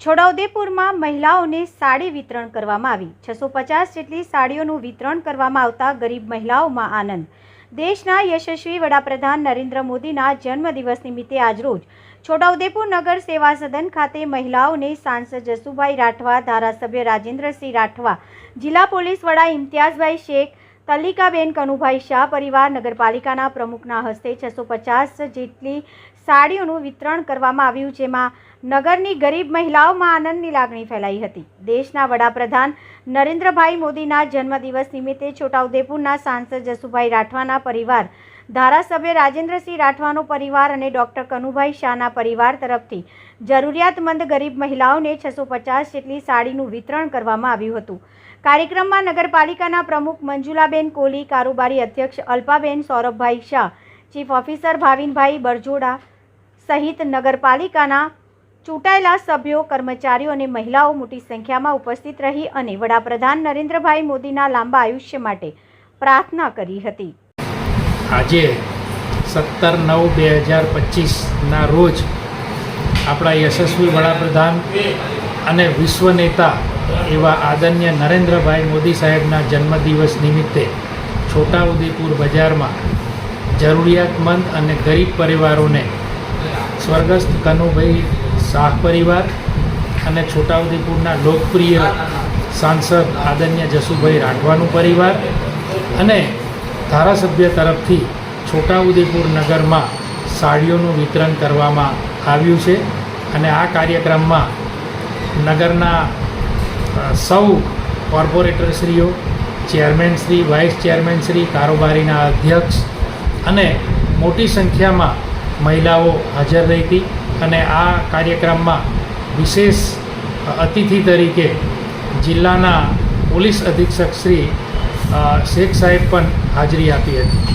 છોટાઉદેપુરમાં મહિલાઓને સાડી વિતરણ કરવામાં આવી। 650 જેટલી સાડીઓનું વિતરણ કરવામાં આવતા ગરીબ મહિલાઓમાં આનંદ। દેશના યશસ્વી વડાપ્રધાન નરેન્દ્ર મોદીના જન્મદિવસ નિમિત્તે આજરોજ છોટાઉદેપુર નગર સેવા સદન ખાતે મહિલાઓને સાંસદ જસુભાઈ રાઠવા, ધારાસભ્ય રાજેન્દ્રસિંહ રાઠવા, જિલ્લા પોલીસ વડા ઇમ્તિયાઝભાઈ શેખ, તલ્લિકાબેન કનુભાઈ શાહ પરિવાર નગરપાલિકાના પ્રમુખના હસ્તે 650 જેટલી સાડીઓનું વિતરણ કરવામાં આવ્યું, જેમાં નગરની ગરીબ મહિલાઓમાં આનંદની લાગણી ફેલાઈ હતી। દેશના વડાપ્રધાન નરેન્દ્રભાઈ મોદીના જન્મદિવસ નિમિત્તે છોટાઉદેપુરના સાંસદ જસુભાઈ રાઠવાના પરિવાર, ધારાસભ્ય રાજેન્દ્રસિંહ રાઠવાનો પરિવાર અને ડૉક્ટર કનુભાઈ શાહના પરિવાર તરફથી જરૂરિયાતમંદ ગરીબ મહિલાઓને 650 જેટલી સાડીનું વિતરણ કરવામાં આવ્યું હતું। કાર્યક્રમમાં નગરપાલિકાના પ્રમુખ મંજુલાબેન કોલી, કારોબારી અધ્યક્ષ અલ્પાબેન સૌરભભાઈ શાહ, ચીફ ઓફિસર ભાવિનભાઈ બરજોડા સહિત નગરપાલિકાના ચૂંટાયેલા સભ્યો, કર્મચારીઓ અને મહિલાઓ મોટી સંખ્યામાં ઉપસ્થિત રહી અને વડાપ્રધાન નરેન્દ્રભાઈ મોદીના લાંબા આયુષ્ય માટે પ્રાર્થના કરી હતી। આજે 17/9/2025ના રોજ આપણા યશસ્વી વડાપ્રધાન અને વિશ્વ નેતા એવા આદરણીય નરેન્દ્રભાઈ મોદી સાહેબના જન્મદિવસ નિમિત્તે છોટાઉદેપુર બજારમાં જરૂરિયાતમંદ અને ગરીબ પરિવારોને સ્વર્ગસ્થ કનુભાઈ શાહ પરિવાર અને છોટાઉદેપુરના લોકપ્રિય સાંસદ આદરણીય જસુભાઈ રાઠવાનું પરિવાર અને ધારાસભ્ય તરફથી છોટાઉદેપુર નગરમાં સાડીઓનું વિતરણ કરવામાં આવ્યું છે અને આ કાર્યક્રમમાં નગરના સૌ કોર્પોરેટરશ્રીઓ, ચેરમેનશ્રી, વાઇસ ચેરમેનશ્રી, કારોબારીના અધ્યક્ષ અને મોટી સંખ્યામાં મહિલાઓ હાજર રહી હતી અને આ કાર્યક્રમમાં વિશેષ અતિથિ તરીકે જિલ્લાના પોલીસ અધિક્ષક શ્રી શેખ સાહેબ પણ હાજરી આપી હતી।